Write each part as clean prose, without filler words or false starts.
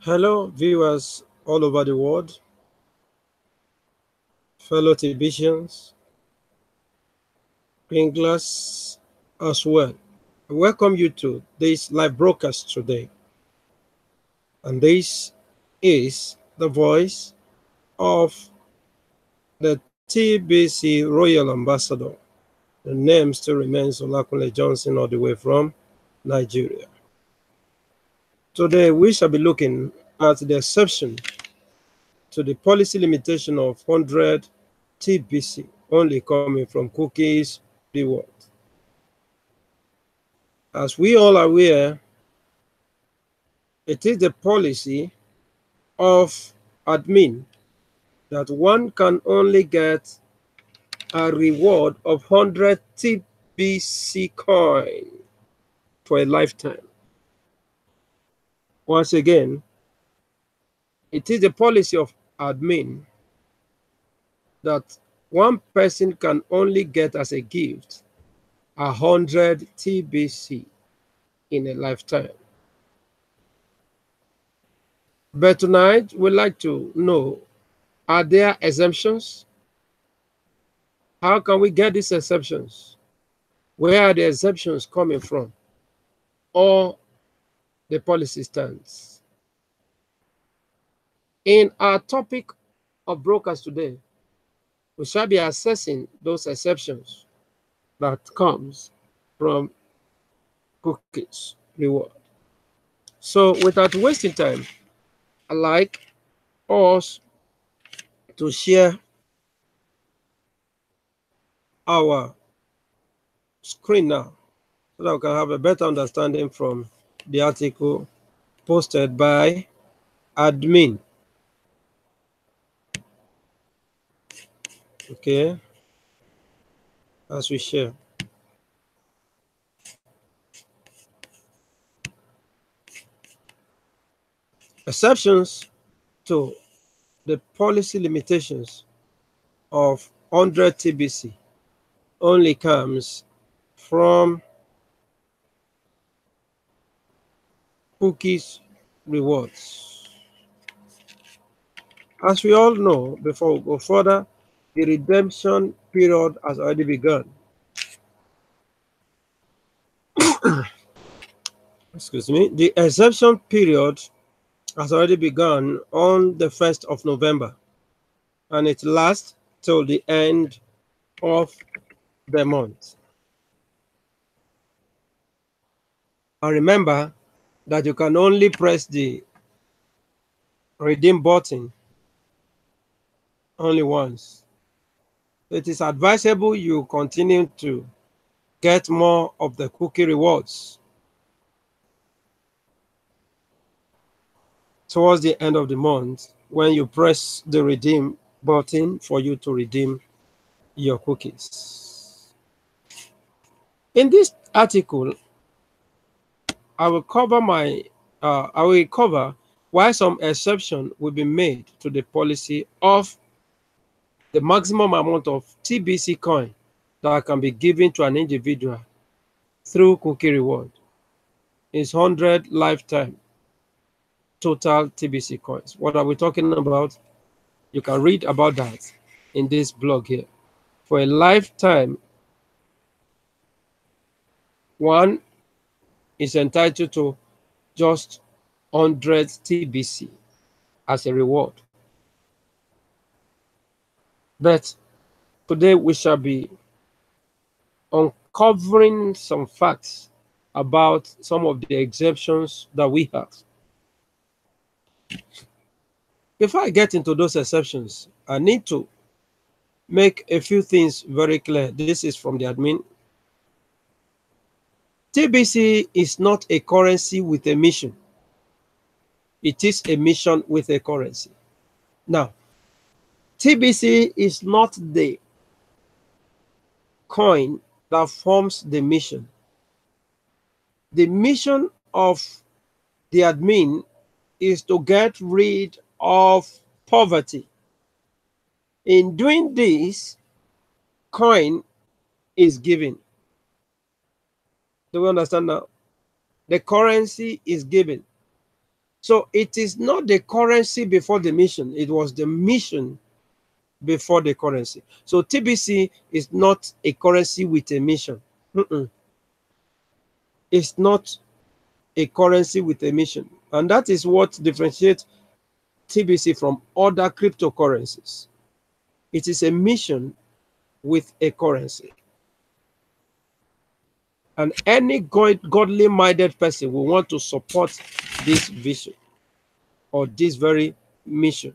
Hello, viewers all over the world, fellow TBCians, English as well. I welcome you to this live broadcast today. And this is the voice of the TBC Royal Ambassador. The name still remains Olakunle Johnson, all the way from Nigeria. Today, we shall be looking at the exception to the policy limitation of 100 TBC only coming from cookies reward. As we all are aware, it is the policy of admin that one can only get a reward of 100 TBC coin for a lifetime. Once again, it is the policy of admin that one person can only get as a gift 100 TBC in a lifetime. But tonight, we'd like to know, are there exemptions? How can we get these exceptions? Where are the exceptions coming from? Or the policy stands? In our topic of brokers today, we shall be assessing those exceptions that comes from cookies reward. So without wasting time, I'd like us to share our screen now so that we can have a better understanding from the article posted by admin. Okay, as we share. Exceptions to the policy limitations of 100 TBC only comes from cookies rewards. As we all know, before we go further, the redemption period has already begun. Excuse me. The exemption period has already begun on the 1st of November, and it lasts till the end of the month. And remember that you can only press the redeem button only once. It is advisable you continue to get more of the cookie rewards towards the end of the month when you press the redeem button for you to redeem your cookies. In this article, I will cover why some exception will be made to the policy of the maximum amount of TBC coin that can be given to an individual through cookie reward is 100 lifetime total TBC coins. What are we talking about? You can read about that in this blog here. For a lifetime, one is entitled to just 100 TBC as a reward. But today we shall be uncovering some facts about some of the exemptions that we have. Before I get into those exceptions, I need to make a few things very clear. This is from the admin. TBC is not a currency with a mission. It is a mission with a currency. Now, TBC is not the coin that forms the mission. The mission of the admin is to get rid of poverty. In doing this, coin is given. Do we understand now? The currency is given. So it is not the currency before the mission, it was the mission before the currency. So TBC is not a currency with a mission. Mm-mm. It's not a currency with a mission. And that is what differentiates TBC from other cryptocurrencies. It is a mission with a currency. And any godly minded person will want to support this vision or this very mission.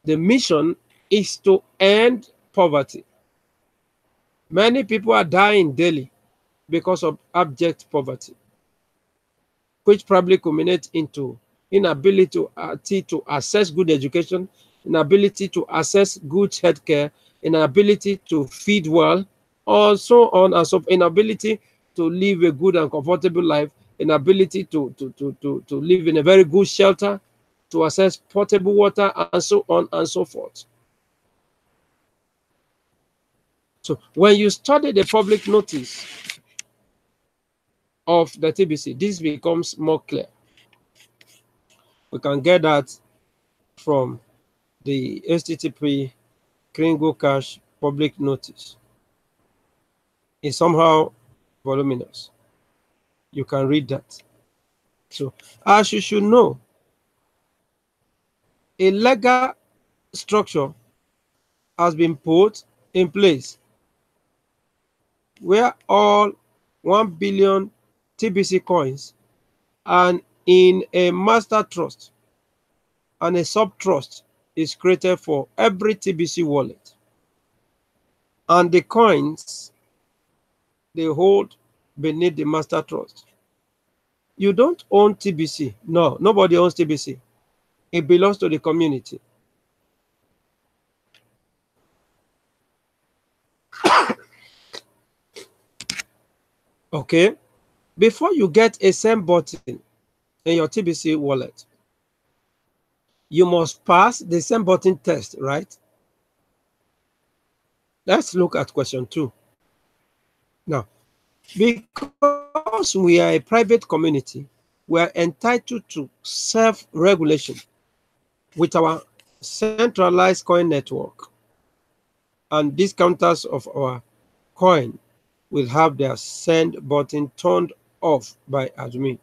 The mission is to end poverty. Many people are dying daily because of abject poverty, which probably culminates into inability to access good education, inability to access good healthcare, inability to feed well, or so on and so forth, inability to live a good and comfortable life, inability to live in a very good shelter, to access potable water, and so on and so forth. So when you study the public notice of the TBC, this becomes more clear. We can get that from the HTTP Kringle Cache public notice. It's somehow voluminous. You can read that. So, as you should know, a legal structure has been put in place where all 1 billion TBC coins are in a master trust, and a sub-trust is created for every TBC wallet. And the coins they hold beneath the master trust. You don't own TBC. No, nobody owns TBC. It belongs to the community. Okay? Before you get a send button in your TBC wallet, you must pass the send button test, right? Let's look at question 2. Now, because we are a private community, we are entitled to self-regulation with our centralized coin network, and discounters of our coin will have their send button turned off by admin.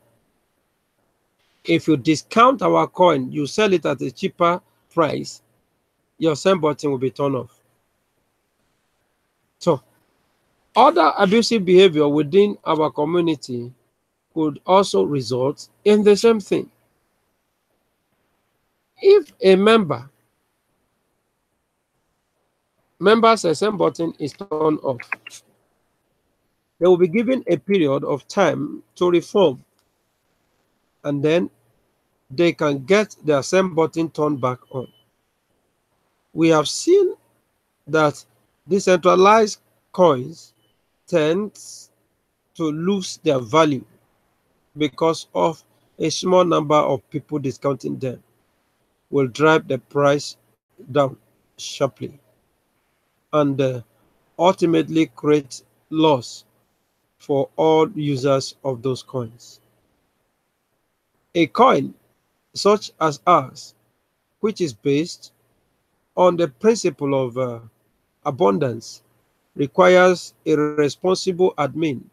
If you discount our coin, you sell it at a cheaper price, your send button will be turned off. So, other abusive behavior within our community could also result in the same thing. If a member's send button is turned off, they will be given a period of time to reform, and then they can get their send button turned back on. We have seen that decentralized coins tend to lose their value because of a small number of people discounting them will drive the price down sharply and ultimately create loss for all users of those coins. A coin such as ours, which is based on the principle of abundance, requires a responsible admin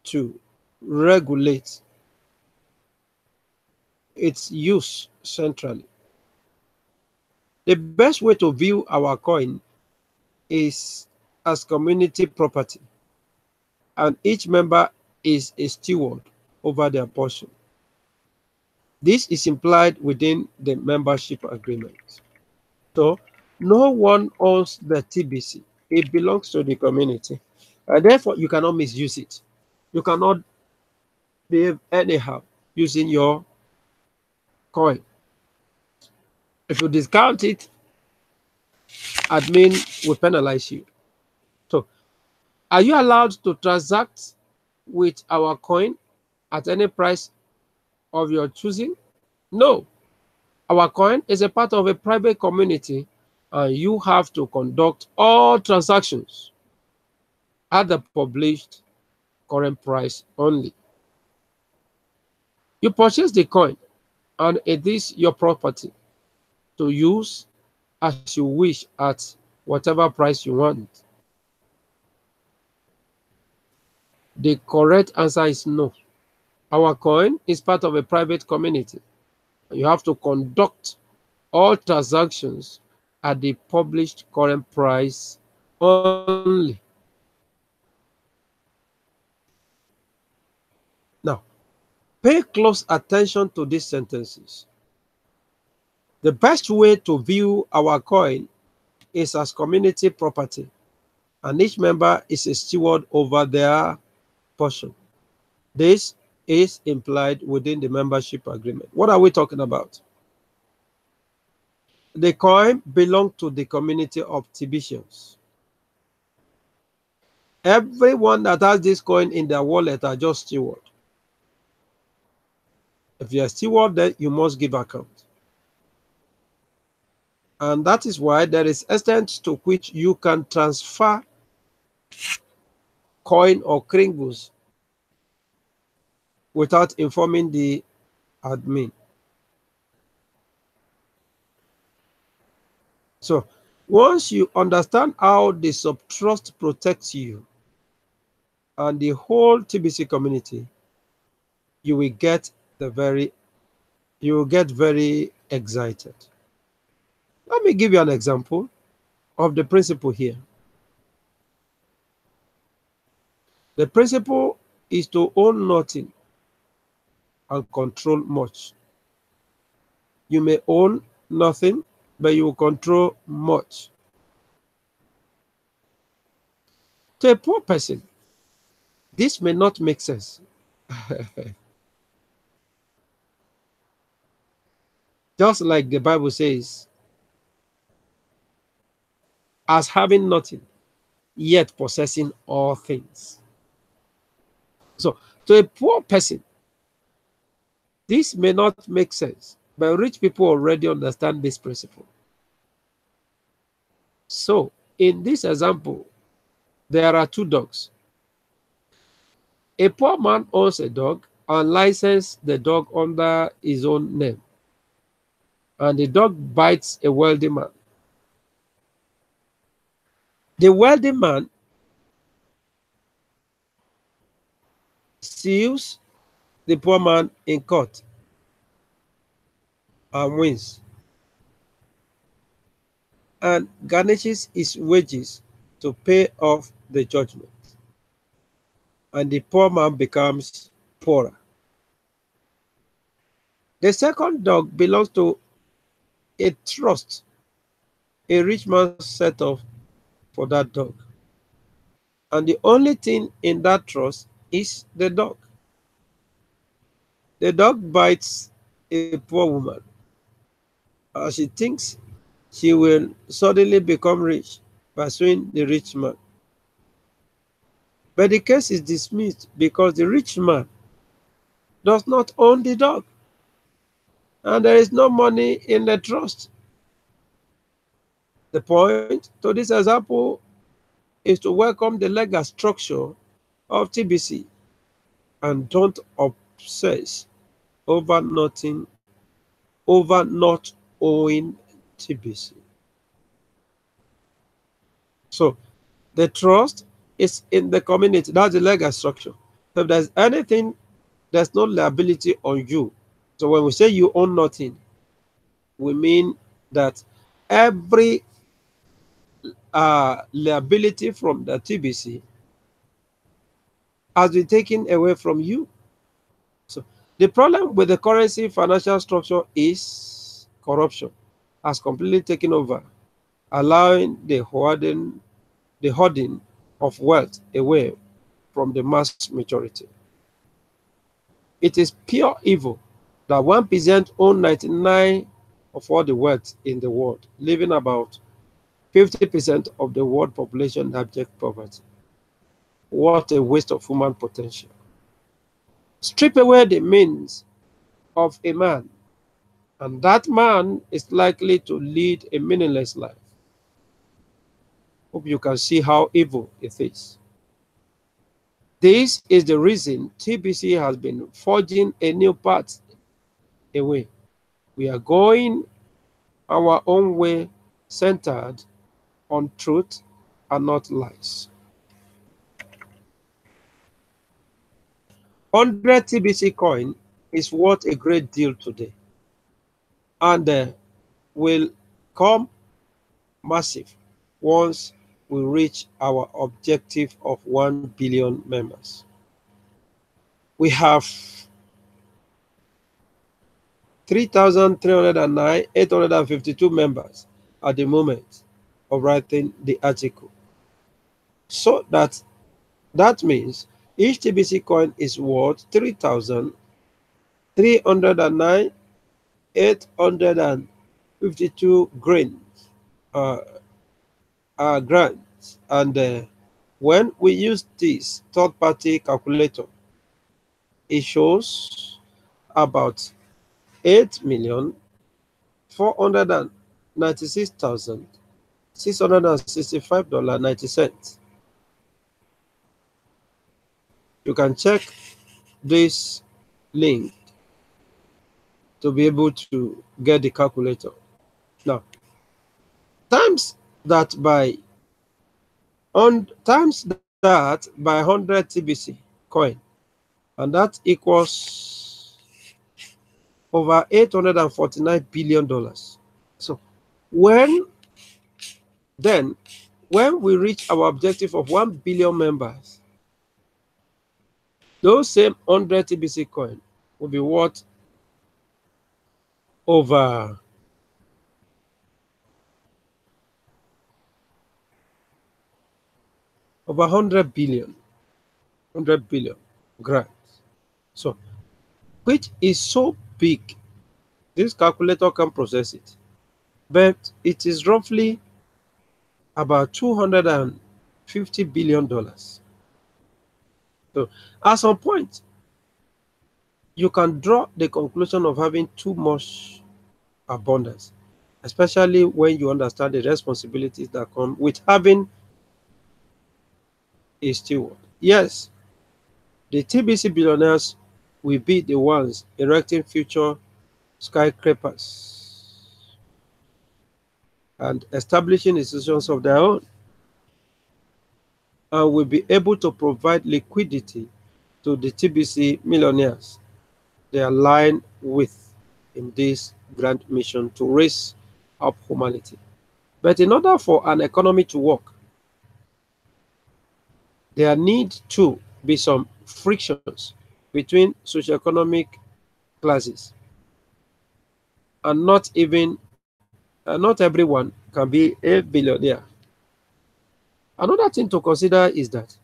to regulate its use centrally. The best way to view our coin is as community property, and each member is a steward over their portion. This is implied within the membership agreement. So, no one owns the TBC. It belongs to the community. And therefore, you cannot misuse it. You cannot behave anyhow using your coin. If you discount it, admin will penalize you. So, are you allowed to transact with our coin at any price of your choosing? No. Our coin is a part of a private community, and you have to conduct all transactions at the published current price only. You purchase the coin and it is your property to use as you wish at whatever price you want. The correct answer is no. Our coin is part of a private community. You have to conduct all transactions at the published current price only. Now, pay close attention to these sentences. The best way to view our coin is as community property, and each member is a steward over their portion. This is implied within the membership agreement. What are we talking about? The coin belongs to the community of TBCs. Everyone that has this coin in their wallet are just steward. If you're a steward, then you must give account. And that is why there is extent to which you can transfer coin or kringles without informing the admin. So once you understand how the subtrust protects you and the whole TBC community, you will get very excited. Let me give you an example of the principle here. The principle is to own nothing and control much. You may own nothing, but you will control much. To a poor person, this may not make sense. Just like the Bible says, as having nothing, yet possessing all things. So, to a poor person, this may not make sense, but rich people already understand this principle. So, in this example, there are two dogs. A poor man owns a dog and licenses the dog under his own name, and the dog bites a wealthy man. The wealthy man sues the poor man in court and wins, and garnishes his wages to pay off the judgment, and the poor man becomes poorer. The second dog belongs to a trust a rich man set up for that dog, and the only thing in that trust is the dog. The dog bites a poor woman as she thinks she will suddenly become rich by suing the rich man. But the case is dismissed because the rich man does not own the dog, and there is no money in the trust. The point to this example is to welcome the legal structure of TBC and don't obsess over not owing TBC. So the trust is in the community. That's the legal structure. So if there's anything, there's no liability on you. So when we say you own nothing, we mean that every liability from the TBC has been taken away from you. So the problem with the currency financial structure is corruption has completely taken over, allowing the hoarding of wealth away from the mass majority. It is pure evil that 1% own 99 of all the wealth in the world, leaving about 50% of the world population in abject poverty. What a waste of human potential. Strip away the means of a man, and that man is likely to lead a meaningless life. Hope you can see how evil it is. This is the reason TBC has been forging a new path away We are going our own way, centered on truth and not lies. 100 TBC coin is worth a great deal today and will come massive once we reach our objective of 1 billion members. We have 3,309,852 members at the moment of writing the article. So that means each TBC coin is worth 3,309,852 grains, uh, grants. And when we use this third-party calculator, it shows about 8,496,665.90. You can check this link to be able to get the calculator. Now, times that by 100 TBC coin, and that equals over $849 billion. So when we reach our objective of 1 billion members, those same 100 TBC coin will be worth over over 100 billion grants. So, which is so big, this calculator can process it, but it is roughly about $250 billion. So, at some point, you can draw the conclusion of having too much abundance, especially when you understand the responsibilities that come with having a steward. Yes, the TBC billionaires will be the ones erecting future skyscrapers and establishing institutions of their own, and will be able to provide liquidity to the TBC millionaires they align with in this grand mission to raise up humanity. But in order for an economy to work, there need to be some frictions between socioeconomic classes, and not everyone can be a billionaire. Another thing to consider is that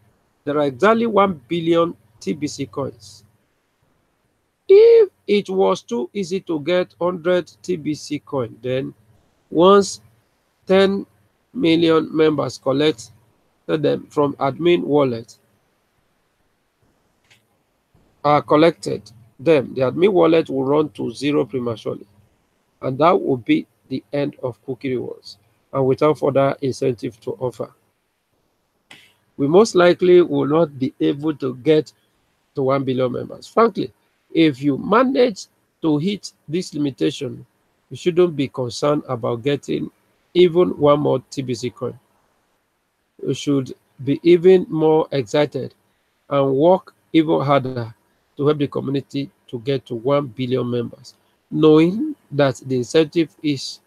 there are exactly 1 billion TBC coins. If it was too easy to get 100 TBC coin, then once 10 million members collect them from admin wallet are collected, then the admin wallet will run to zero prematurely, and that will be the end of cookie rewards and without further incentive to offer. We most likely will not be able to get to 1 billion members. Frankly, if you manage to hit this limitation, you shouldn't be concerned about getting even one more TBC coin. You should be even more excited and work even harder to help the community to get to 1 billion members, knowing that the incentive is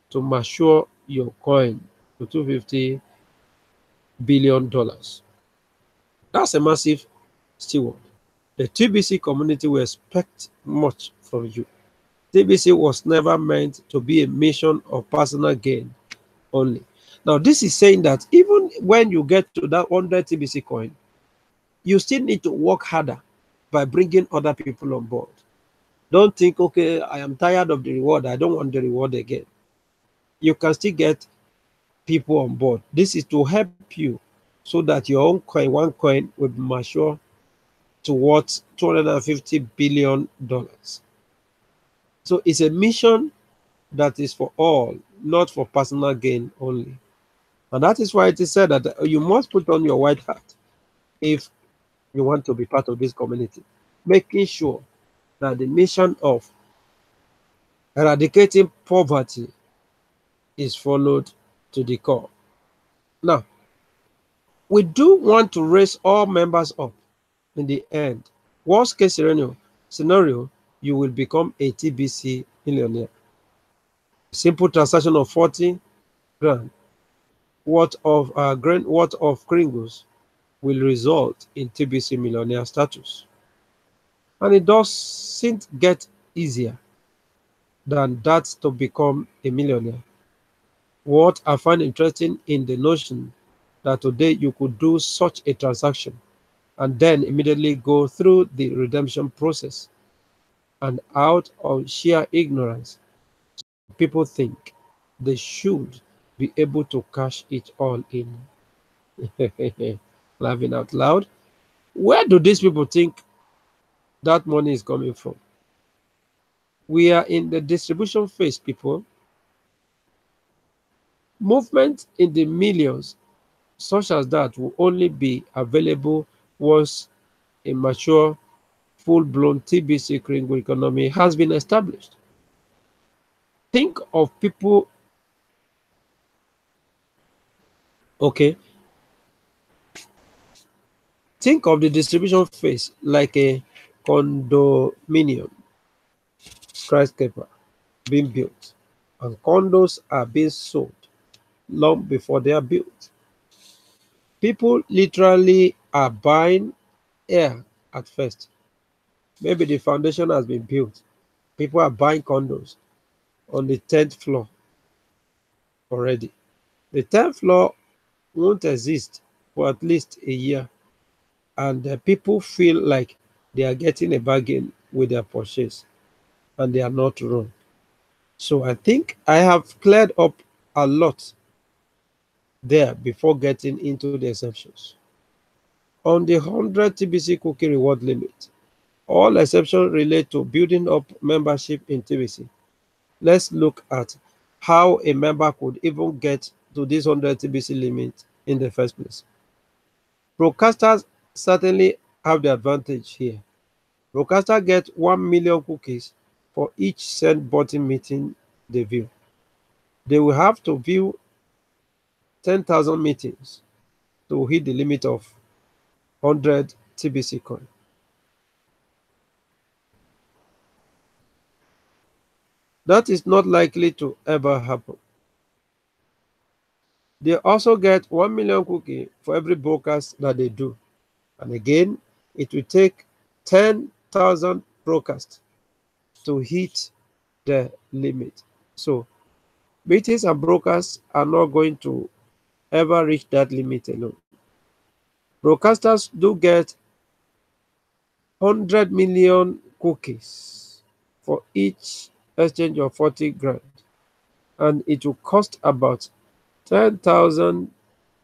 to mature your coin to $250 billion. That's a massive steward. The TBC community will expect much from you. TBC was never meant to be a mission of personal gain only. Now, this is saying that even when you get to that 100 TBC coin, you still need to work harder by bringing other people on board. Don't think, okay, I am tired of the reward, I don't want the reward again. You can still get people on board. This is to help you so that your own coin, one coin, will mature towards $250 billion. So it's a mission that is for all, not for personal gain only. And that is why it is said that you must put on your white hat if you want to be part of this community, making sure that the mission of Eradicating poverty is followed to the core. Now, we do want to raise all members up. In the end, worst case scenario, you will become a TBC millionaire. Simple transaction of 40 grand worth of Kringles will result in TBC millionaire status. And it doesn't get easier than that to become a millionaire. What I find interesting in the notion that today you could do such a transaction and then immediately go through the redemption process, and out of sheer ignorance, people think they should be able to cash it all in. Laughing out loud. Where do these people think that money is coming from? We are in the distribution phase, people. Movement in the millions, such as that, will only be available once a mature, full-blown TBC Kringle economy has been established. Think of people, okay, think of the distribution phase like a condominium skyscraper being built, and condos are being sold long before they are built. People literally are buying air at first. Maybe the foundation has been built. People are buying condos on the 10th floor already. The 10th floor won't exist for at least a year, and people feel like they are getting a bargain with their purchase, and they are not wrong. So I think I have cleared up a lot there before getting into the exceptions. On the 100 TBC cookie reward limit, all exceptions relate to building up membership in TBC. Let's look at how a member could even get to this 100 TBC limit in the first place. Broadcasters certainly have the advantage here. Broadcasters get 1 million cookies for each send button meeting they view. They will have to view 10,000 meetings to hit the limit of 100 TBC coin. That is not likely to ever happen. They also get 1 million cookie for every broadcast that they do. And again, it will take 10,000 broadcasts to hit the limit. So meetings and broadcasts are not going to ever reach that limit alone. Broadcasters do get 100 million cookies for each exchange of 40 grand, and it will cost about 10,000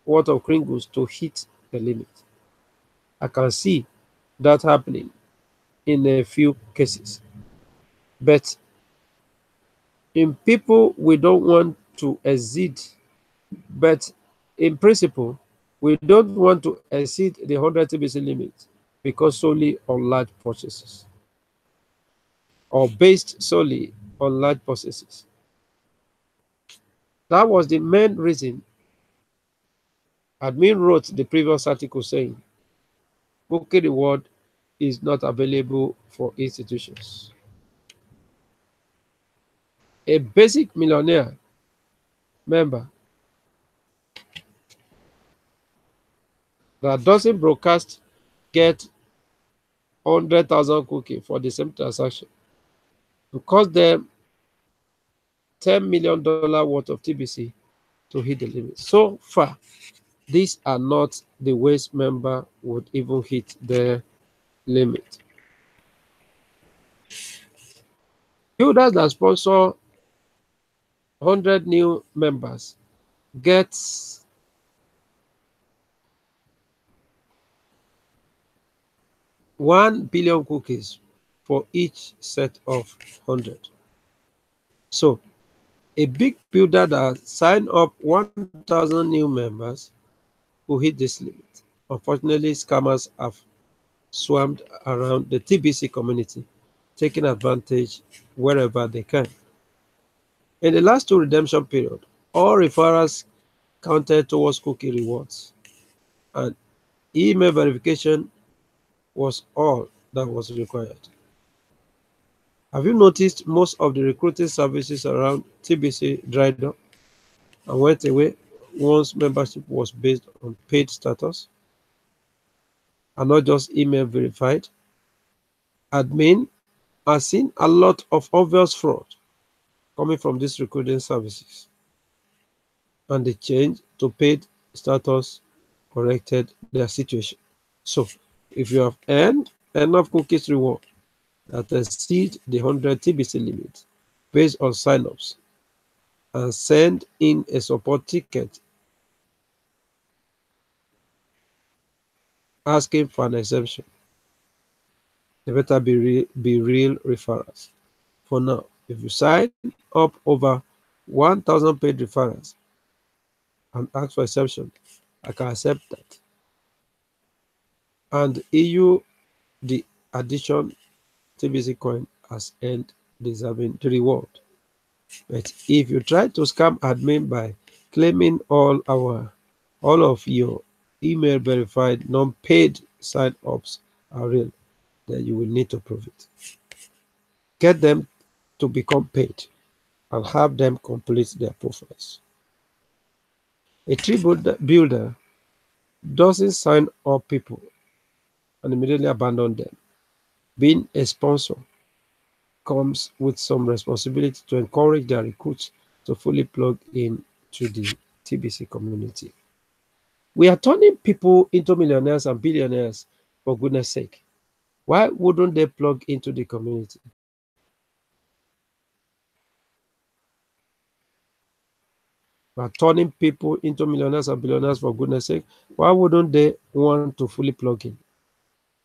worth of Kringles to hit the limit. I can see that happening in a few cases. But in people, we don't want to exceed, but in principle, we don't want to exceed the 100 TBC limit because solely on large purchases or based solely on large purchases. That was the main reason admin wrote the previous article saying cookie reward is not available for institutions. A basic millionaire member that doesn't broadcast get 100,000 cookie for the same transaction to cost them $10 million worth of TBC to hit the limit. So far, these are not the ways member would even hit the limit. Builders that sponsor 100 new members gets 1 billion cookies for each set of 100. So a big builder that sign up 1,000 new members will hit this limit. Unfortunately, scammers have swarmed around the TBC community, taking advantage wherever they can. In the last two redemption period, all referrals counted towards cookie rewards, and email verification was all that was required. Have you noticed most of the recruiting services around TBC dried up and went away once membership was based on paid status and not just email verified? Admin has seen a lot of obvious fraud coming from these recruiting services, and the change to paid status corrected their situation. So, if you have earned enough cookies reward that exceed the 100 TBC limit based on signups and send in a support ticket asking for an exemption, they better be real referrals. For now, if you sign up over 1,000 paid referrals and ask for exemption, I can accept that. And EU, the addition TBC coin has earned deserving the reward. But if you try to scam admin by claiming all of your email verified non-paid sign-ups are real, then you will need to prove it. Get them to become paid and have them complete their profiles. A tree builder doesn't sign up people and immediately abandon them. Being a sponsor comes with some responsibility to encourage their recruits to fully plug in to the TBC community. We are turning people into millionaires and billionaires, for goodness sake. Why wouldn't they plug into the community? We are turning people into millionaires and billionaires, for goodness sake. Why wouldn't they want to fully plug in?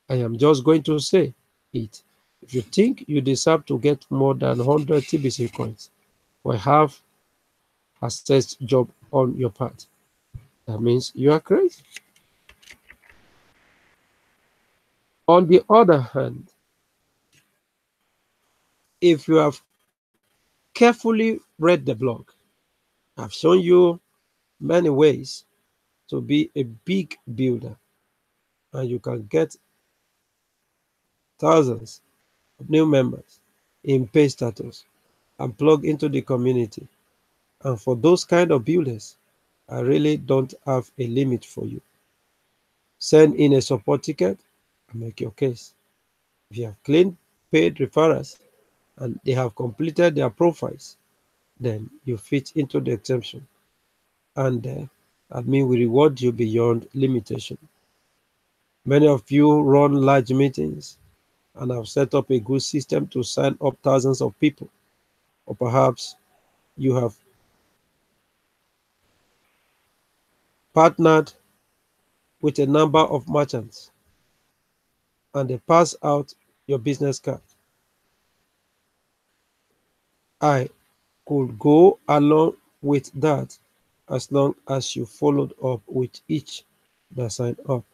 I am just going to say it. If you think you deserve to get more than 100 TBC coins for a half assessed job on your part, that means you are crazy. On the other hand, if you have carefully read the blog, I've shown you many ways to be a big builder, and you can get thousands of new members in pay status and plug into the community. And for those kind of builders, I really don't have a limit for you. Send in a support ticket and make your case. If you have clean paid referrals and they have completed their profiles, then you fit into the exemption, and admin will reward you beyond limitation. Many of you run large meetings and have set up a good system to sign up thousands of people, or perhaps you have partnered with a number of merchants and they pass out your business card. I could go along with that as long as you followed up with each that signed up.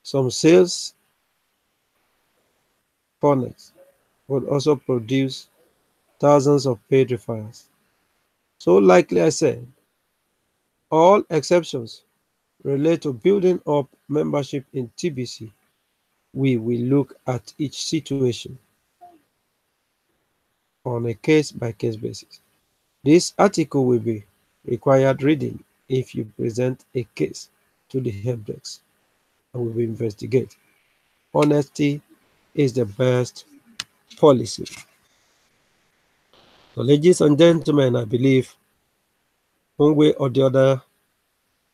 Some sales funnels would also produce thousands of paid referrals. So likely I said, all exceptions relate to building up membership in TBC. We will look at each situation on a case-by-case basis. This article will be required reading if you present a case to the help desk and we will investigate. Honesty is the best policy. So, ladies and gentlemen, I believe one way or the other,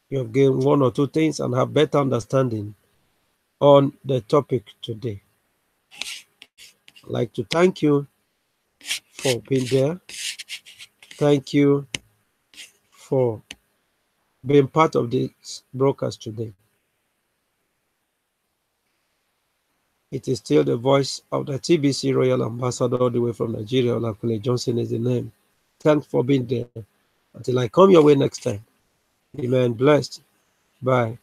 you have gained one or two things and have better understanding on the topic today. I'd like to thank you for being there. Thank you for being part of this broadcast today. It is still the voice of the TBC Royal Ambassador all the way from Nigeria. Olakule Johnson is the name. Thanks for being there. Until I come your way next time, remain blessed. Bye.